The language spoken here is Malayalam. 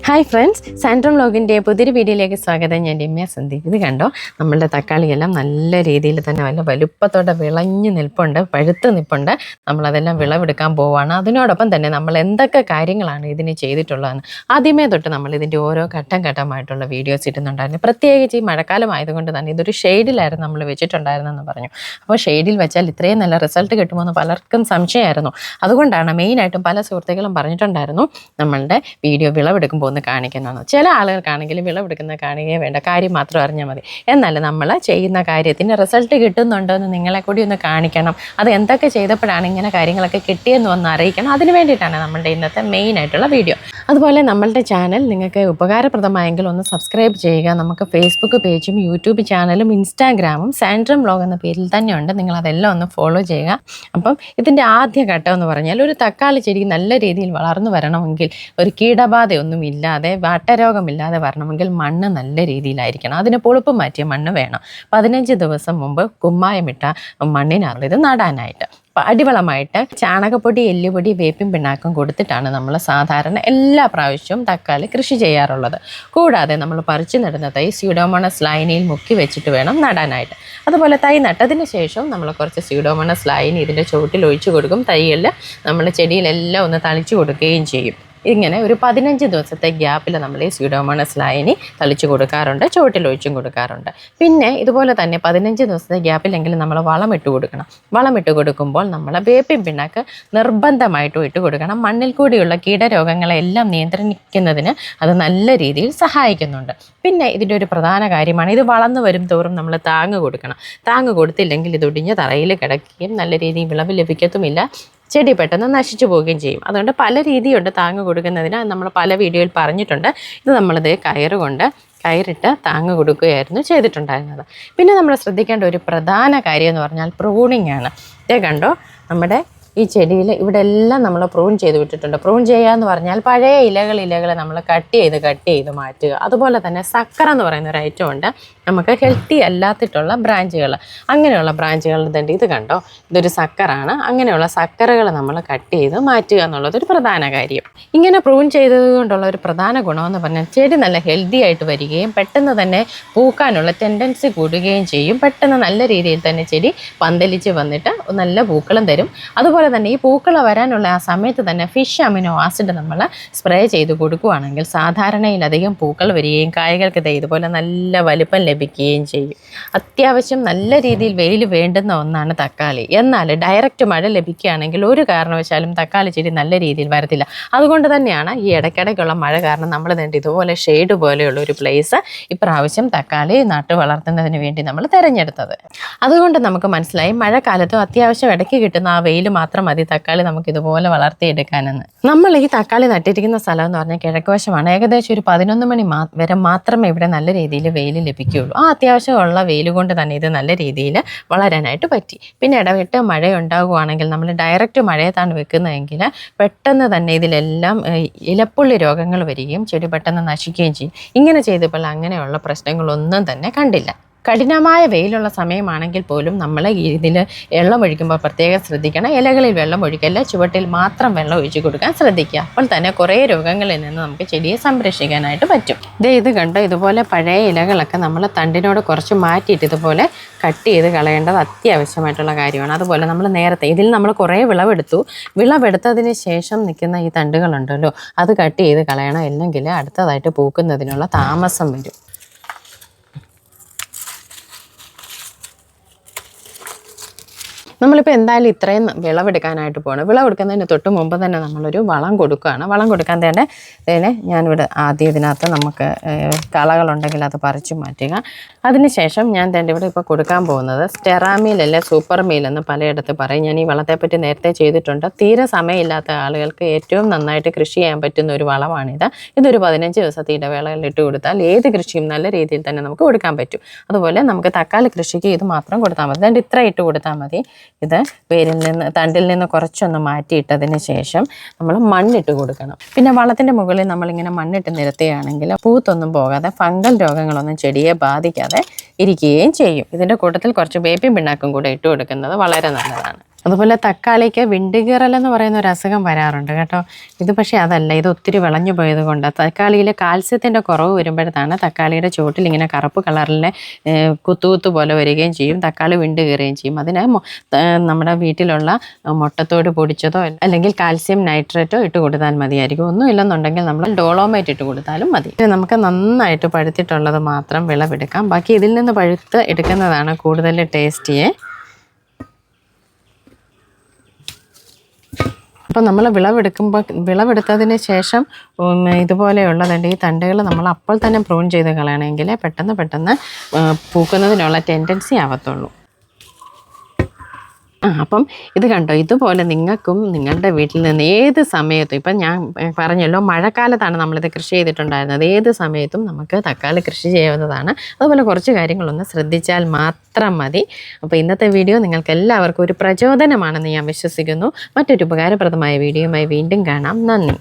ഹായ് ഫ്രണ്ട്സ്, സാൻഡ്രം വ്ലോഗിൻ്റെ പുതിയൊരു വീഡിയോയിലേക്ക് സ്വാഗതം. ഞാൻ രമ്യ സന്ദീപ്. ഇത് കണ്ടോ, നമ്മളുടെ തക്കാളിയെല്ലാം നല്ല രീതിയിൽ തന്നെ നല്ല വലുപ്പത്തോടെ വിളഞ്ഞ് നിൽപ്പുണ്ട്, പഴുത്ത് നിൽപ്പുണ്ട്. നമ്മളതെല്ലാം വിളവെടുക്കാൻ പോവുകയാണ്. അതിനോടൊപ്പം തന്നെ നമ്മൾ എന്തൊക്കെ കാര്യങ്ങളാണ് ഇതിന് ചെയ്തിട്ടുള്ളതെന്ന് ആദ്യമേ തൊട്ട് നമ്മൾ ഇതിൻ്റെ ഓരോ ഘട്ടം ഘട്ടമായിട്ടുള്ള വീഡിയോസ് ഇടുന്നുണ്ടായിരുന്നു. പ്രത്യേകിച്ച് ഈ മഴക്കാലം ആയതുകൊണ്ട് തന്നെ ഇതൊരു ഷെയ്ഡിലായിരുന്നു നമ്മൾ വെച്ചിട്ടുണ്ടായിരുന്നെന്ന് പറഞ്ഞു. അപ്പോൾ ഷെയ്ഡിൽ വെച്ചാൽ ഇത്രയും നല്ല റിസൾട്ട് കിട്ടുമെന്ന് പലർക്കും സംശയമായിരുന്നു. അതുകൊണ്ടാണ് മെയിനായിട്ടും പല സുഹൃത്തുക്കളും പറഞ്ഞിട്ടുണ്ടായിരുന്നു നമ്മളുടെ വീഡിയോ വിളവെടുക്കുമ്പോൾ ഒന്ന് കാണിക്കുന്നതാണ്. ചില ആളുകൾക്കാണെങ്കിൽ വിളവെടുക്കുന്ന കാണുകയേ വേണ്ട, കാര്യം മാത്രം അറിഞ്ഞാൽ മതി. എന്നാൽ നമ്മൾ ചെയ്യുന്ന കാര്യത്തിന് റിസൾട്ട് കിട്ടുന്നുണ്ടോ എന്ന് നിങ്ങളെ കൂടി ഒന്ന് കാണിക്കണം. അത് എന്തൊക്കെ ചെയ്തപ്പോഴാണ് ഇങ്ങനെ കാര്യങ്ങളൊക്കെ കിട്ടിയെന്ന് ഒന്ന് അറിയിക്കണം. അതിന് വേണ്ടിയിട്ടാണ് നമ്മളുടെ ഇന്നത്തെ മെയിനായിട്ടുള്ള വീഡിയോ. അതുപോലെ നമ്മളുടെ ചാനൽ നിങ്ങൾക്ക് ഉപകാരപ്രദമായെങ്കിൽ ഒന്ന് സബ്സ്ക്രൈബ് ചെയ്യുക. നമുക്ക് ഫേസ്ബുക്ക് പേജും യൂട്യൂബ് ചാനലും ഇൻസ്റ്റാഗ്രാമും സാൻഡ്രം വ്ലോഗ് എന്ന പേരിൽ തന്നെയുണ്ട്. നിങ്ങളതെല്ലാം ഒന്ന് ഫോളോ ചെയ്യുക. അപ്പം ഇതിൻ്റെ ആദ്യ ഘട്ടം എന്ന് പറഞ്ഞാൽ ഒരു തക്കാളി ചെടി നല്ല രീതിയിൽ വളർന്നു വരണമെങ്കിൽ, ഒരു കീടബാധയൊന്നും ഇല്ലാതെ വാട്ടരോഗമില്ലാതെ വരണമെങ്കിൽ മണ്ണ് നല്ല രീതിയിലായിരിക്കണം. അതിന് പൊളുപ്പ് മാറ്റിയ മണ്ണ് വേണം. 15 ദിവസം മുമ്പ് കുമ്മായമിട്ട മണ്ണിനാണ് ഇത് നടാനായിട്ട്. അടിവളമായിട്ട് ചാണകപ്പൊടി, എല്ലുപൊടി, വേപ്പിൻ പിണ്ണാക്കും കൊടുത്തിട്ടാണ് നമ്മൾ സാധാരണ എല്ലാ പ്രാവശ്യവും തക്കാളി കൃഷി ചെയ്യാറുള്ളത്. കൂടാതെ നമ്മൾ പറിച്ചു നടുന്ന തൈ സ്യൂഡോമോണസ് ലൈനിയിൽ മുക്കി വെച്ചിട്ട് വേണം നടാനായിട്ട്. അതുപോലെ തൈ നട്ടതിന് ശേഷം നമ്മൾ കുറച്ച് സ്യൂഡോമോണസ് ലൈനി ഇതിൻ്റെ ചുവട്ടിൽ ഒഴിച്ചു കൊടുക്കും. തൈകളിൽ നമ്മൾ ചെടിയിലെല്ലാം ഒന്ന് തളിച്ചു കൊടുക്കുകയും ചെയ്യും. ഇങ്ങനെ ഒരു 15 ദിവസത്തെ ഗ്യാപ്പിൽ നമ്മൾ ഈ സ്യൂഡോമോണസ് ലൈനി തളിച്ചു കൊടുക്കാറുണ്ട്, ചുവട്ടിൽ ഒഴിച്ചും കൊടുക്കാറുണ്ട്. പിന്നെ ഇതുപോലെ തന്നെ 15 ദിവസത്തെ ഗ്യാപ്പിലെങ്കിലും നമ്മൾ വളമിട്ട് കൊടുക്കണം. വളമിട്ട് കൊടുക്കുമ്പോൾ നമ്മൾ വേപ്പിൻ പിണ്ണാക്ക് നിർബന്ധമായിട്ടും ഇട്ട് കൊടുക്കണം. മണ്ണിൽ കൂടിയുള്ള കീടരോഗങ്ങളെല്ലാം നിയന്ത്രിക്കുന്നതിന് അത് നല്ല രീതിയിൽ സഹായിക്കുന്നുണ്ട്. പിന്നെ ഇതിൻ്റെ ഒരു പ്രധാന കാര്യമാണ്, ഇത് വളർന്നു വരും തോറും നമ്മൾ താങ്ങ് കൊടുക്കണം. താങ്ങ് കൊടുത്തില്ലെങ്കിൽ ഇത് ഒടിഞ്ഞ തറയിൽ കിടക്കുകയും നല്ല രീതിയിൽ വിളവ് ലഭിക്കത്തുമില്ല, ചെടി പെട്ടെന്ന് നശിച്ചു പോവുകയും ചെയ്യും. അതുകൊണ്ട് പല രീതിയുണ്ട് താങ്ങ് കൊടുക്കുന്നതിന്, നമ്മൾ പല വീഡിയോയിൽ പറഞ്ഞിട്ടുണ്ട്. ഇത് നമ്മളിത് കയറിട്ട് താങ്ങ് കൊടുക്കുകയായിരുന്നു ചെയ്തിട്ടുണ്ടായിരുന്നത്. പിന്നെ നമ്മൾ ശ്രദ്ധിക്കേണ്ട ഒരു പ്രധാന കാര്യം എന്ന് പറഞ്ഞാൽ പ്രൂണിങ് ആണ്. ഇതേ കണ്ടോ, നമ്മുടെ ഈ ചെടിയിൽ ഇവിടെ എല്ലാം നമ്മൾ പ്രൂൺ ചെയ്ത് വിട്ടിട്ടുണ്ട്. പ്രൂൺ ചെയ്യുക എന്ന് പറഞ്ഞാൽ പഴയ ഇലകൾ നമ്മൾ കട്ട് ചെയ്ത് മാറ്റുക. അതുപോലെ തന്നെ സക്കറ എന്ന് പറയുന്ന ഒരു ഐറ്റം ഉണ്ട്, നമുക്ക് ഹെൽത്തി അല്ലാത്തിട്ടുള്ള ബ്രാഞ്ചുകൾ. അങ്ങനെയുള്ള ബ്രാഞ്ചുകൾ തന്നെ ഇത് കണ്ടോ, ഇതൊരു സക്കറാണ്. അങ്ങനെയുള്ള സക്കറകൾ നമ്മൾ കട്ട് ചെയ്ത് മാറ്റുക എന്നുള്ളതൊരു പ്രധാന കാര്യം. ഇങ്ങനെ പ്രൂൺ ചെയ്തത് കൊണ്ടുള്ള ഒരു പ്രധാന ഗുണമെന്ന് പറഞ്ഞാൽ ചെടി നല്ല ഹെൽത്തി ആയിട്ട് വരികയും പെട്ടെന്ന് തന്നെ പൂക്കാനുള്ള ടെൻഡൻസി കൂടുകയും ചെയ്യും. പെട്ടെന്ന് നല്ല രീതിയിൽ തന്നെ ചെടി പന്തലിച്ച് വന്നിട്ട് നല്ല പൂക്കളും തരും. അതുപോലെ തന്നെ ഈ പൂക്കൾ വരാനുള്ള ആ സമയത്ത് തന്നെ ഫിഷ് അമിനോ ആസിഡ് നമ്മൾ സ്പ്രേ ചെയ്ത് കൊടുക്കുകയാണെങ്കിൽ സാധാരണയിലധികം പൂക്കൾ വരികയും കായകൾക്ക് ഇതുപോലെ നല്ല വലിപ്പം ലഭിക്കുകയും ചെയ്യും. അത്യാവശ്യം നല്ല രീതിയിൽ വെയിൽ വേണ്ടുന്ന ഒന്നാണ് തക്കാളി. എന്നാൽ ഡയറക്റ്റ് മഴ ലഭിക്കുകയാണെങ്കിൽ ഒരു കാരണവശാലും തക്കാളി ചെടി നല്ല രീതിയിൽ വരത്തില്ല. അതുകൊണ്ട് തന്നെയാണ് ഈ ഇടയ്ക്കിടയ്ക്കുള്ള മഴ കാരണം നമ്മൾ ഇതുപോലെ ഷെയ്ഡ് പോലെയുള്ള ഒരു പ്ലേസ് ഇപ്രാവശ്യം തക്കാളി നട്ട് വളർത്തുന്നതിന് വേണ്ടി നമ്മൾ തിരഞ്ഞെടുത്തത്. അതുകൊണ്ട് നമുക്ക് മനസ്സിലായി മഴക്കാലത്തും അത്യാവശ്യം ഇടയ്ക്ക് കിട്ടുന്ന ആ വെയിൽ മാത്രം മതി തക്കാളി നമുക്ക് ഇതുപോലെ വളർത്തിയെടുക്കാനെന്ന്. നമ്മൾ ഈ തക്കാളി നട്ടിരിക്കുന്ന സ്ഥലം എന്ന് പറഞ്ഞാൽ കിഴക്കുവശമാണ്. ഏകദേശം ഒരു 11 മണി വരെ മാത്രമേ ഇവിടെ നല്ല രീതിയിൽ വെയിൽ ലഭിക്കുകയുള്ളൂ. ആ അത്യാവശ്യമുള്ള വെയിൽ കൊണ്ട് തന്നെ ഇത് നല്ല രീതിയിൽ വളരാനായിട്ട് പറ്റി. പിന്നെ ഇടവിട്ട് മഴ ഉണ്ടാകുകയാണെങ്കിൽ നമ്മൾ ഡയറക്റ്റ് മഴയത്താണ് വെക്കുന്നതെങ്കിൽ പെട്ടെന്ന് തന്നെ ഇതിലെല്ലാം ഇലപ്പുള്ളി രോഗങ്ങൾ വരികയും ചെടി പെട്ടെന്ന് നശിക്കുകയും ചെയ്യും. ഇങ്ങനെ ചെയ്തപ്പോൾ അങ്ങനെയുള്ള പ്രശ്നങ്ങളൊന്നും തന്നെ കണ്ടില്ല. കഠിനമായ വെയിലുള്ള സമയമാണെങ്കിൽ പോലും നമ്മൾ ഇതിൽ വെള്ളം ഒഴിക്കുമ്പോൾ പ്രത്യേകം ശ്രദ്ധിക്കണം. ഇലകളിൽ വെള്ളം ഒഴിക്കല്ല, ചുവട്ടിൽ മാത്രം വെള്ളം ഒഴിച്ച് കൊടുക്കാൻ ശ്രദ്ധിക്കുക. അപ്പോൾ തന്നെ കുറേ രോഗങ്ങളിൽ നിന്ന് നമുക്ക് ചെടിയെ സംരക്ഷിക്കാനായിട്ട് പറ്റും. ഇത് കണ്ടോ, ഇതുപോലെ പഴയ ഇലകളൊക്കെ നമ്മൾ തണ്ടിനോട് കുറച്ച് മാറ്റിയിട്ട് ഇതുപോലെ കട്ട് ചെയ്ത് കളയേണ്ടത് അത്യാവശ്യമായിട്ടുള്ള കാര്യമാണ്. അതുപോലെ നമ്മൾ നേരത്തെ ഇതിൽ നമ്മൾ കുറേ വിളവെടുത്തതിന് ശേഷം നിൽക്കുന്ന ഈ തണ്ടുകളുണ്ടല്ലോ, അത് കട്ട് ചെയ്ത് കളയണം. അല്ലെങ്കിൽ അടുത്തതായിട്ട് പൂക്കുന്നതിനുള്ള താമസം വരും. നമ്മളിപ്പോൾ എന്തായാലും ഇത്രയും വിളവെടുക്കാനായിട്ട് പോകണം. വിളവെടുക്കുന്നതിന് തൊട്ട് മുമ്പ് തന്നെ നമ്മളൊരു വളം കൊടുക്കുകയാണ്. വളം കൊടുക്കാൻ തന്നെ ഞാനിവിടെ ആദ്യം ഇതിനകത്ത് നമുക്ക് കളകളുണ്ടെങ്കിൽ അത് പറിച്ചു മാറ്റുക. അതിനുശേഷം ഞാൻ തന്നെ ഇവിടെ ഇപ്പോൾ കൊടുക്കാൻ പോകുന്നത് സ്റ്റെറാമീൽ അല്ലെ സൂപ്പർ മീൽ എന്ന് പലയിടത്ത് പറയും. ഞാൻ ഈ വളത്തെപ്പറ്റി നേരത്തെ ചെയ്തിട്ടുണ്ട്. തീരെ സമയമില്ലാത്ത ആളുകൾക്ക് ഏറ്റവും നന്നായിട്ട് കൃഷി ചെയ്യാൻ പറ്റുന്ന ഒരു വളമാണിത്. ഇതൊരു 15 ദിവസത്തെ ഇടവേളകളിൽ ഇട്ട് കൊടുത്താൽ ഏത് കൃഷിയും നല്ല രീതിയിൽ തന്നെ നമുക്ക് കൊടുക്കാൻ പറ്റും. അതുപോലെ നമുക്ക് തക്കാളി കൃഷിക്ക് ഇത് മാത്രം കൊടുത്താൽ മതി. അതുകൊണ്ട് ഇത്ര ഇട്ട് കൊടുത്താൽ മതി. ഇത് തണ്ടിൽ നിന്ന് കുറച്ചൊന്ന് മാറ്റിയിട്ടതിന് ശേഷം നമ്മൾ മണ്ണിട്ട് കൊടുക്കണം. പിന്നെ വളത്തിൻ്റെ മുകളിൽ നമ്മളിങ്ങനെ മണ്ണിട്ട് നിരത്തുകയാണെങ്കിൽ പൂത്തൊന്നും പോകാതെ ഫംഗൽ രോഗങ്ങളൊന്നും ചെടിയെ ബാധിക്കാതെ ഇരിക്കുകയും ചെയ്യും. ഇതിൻ്റെ കൂട്ടത്തിൽ കുറച്ച് വേപ്പിൻ പിണ്ണാക്കും കൂടെ ഇട്ട് കൊടുക്കുന്നത് വളരെ നല്ലതാണ്. അതുപോലെ തക്കാളിക്ക് വിണ്ടുകീറൽ എന്ന് പറയുന്ന ഒരു അസുഖം വരാറുണ്ട് കേട്ടോ. ഇത് പക്ഷേ അതല്ല, ഇത് ഒത്തിരി വിളഞ്ഞു പോയത് കൊണ്ട് തക്കാളിയിൽ കാൽസ്യത്തിൻ്റെ കുറവ് വരുമ്പോഴത്താണ് തക്കാളിയുടെ ചുവട്ടിൽ ഇങ്ങനെ കറുപ്പ് കളറിലെ കുത്തുകുത്ത് പോലെ വരികയും ചെയ്യും, തക്കാളി വിണ്ടുകീറുകയും ചെയ്യും. അതിന് നമ്മുടെ വീട്ടിലുള്ള മുട്ടത്തോട് പൊടിച്ചതോ അല്ലെങ്കിൽ കാൽസ്യം നൈട്രേറ്റോ ഇട്ട് കൊടുത്താൽ മതിയായിരിക്കും. ഒന്നും ഇല്ലെന്നുണ്ടെങ്കിൽ നമ്മൾ ഡോളോമൈറ്റ് ഇട്ട് കൊടുത്താലും മതി. നമുക്ക് നന്നായിട്ട് പഴുത്തിട്ടുള്ളത് മാത്രം വിളവെടുക്കാം. ബാക്കി ഇതിൽ നിന്ന് പഴുത്ത് എടുക്കുന്നതാണ് കൂടുതൽ ടേസ്റ്റിയെ. അപ്പോൾ നമ്മൾ വിളവെടുത്തതിന് ശേഷം ഇതുപോലെയുള്ളതുണ്ട് ഈ തണ്ടുകൾ നമ്മൾ അപ്പോൾ തന്നെ പ്രൂൺ ചെയ്ത് കളയണമെങ്കിൽ പെട്ടെന്ന് പൂക്കുന്നതിനുള്ള ടെൻഡൻസി ആവത്തുള്ളൂ. അപ്പം ഇത് കണ്ടോ, ഇതുപോലെ നിങ്ങൾക്കും നിങ്ങളുടെ വീട്ടിൽ നിന്ന് ഏത് സമയത്തും, ഇപ്പം ഞാൻ പറഞ്ഞല്ലോ മഴക്കാലത്താണ് നമ്മളിത് കൃഷി ചെയ്തിട്ടുണ്ടായിരുന്നത്, ഏത് സമയത്തും നമുക്ക് തക്കാളി കൃഷി ചെയ്യാവുന്നതാണ്. അതുപോലെ കുറച്ച് കാര്യങ്ങളൊന്ന് ശ്രദ്ധിച്ചാൽ മാത്രം മതി. അപ്പോൾ ഇന്നത്തെ വീഡിയോ നിങ്ങൾക്ക് എല്ലാവർക്കും ഒരു പ്രചോദനമാണെന്ന് ഞാൻ വിശ്വസിക്കുന്നു. മറ്റൊരു ഉപകാരപ്രദമായ വീഡിയോയുമായി വീണ്ടും കാണാം. നന്ദി.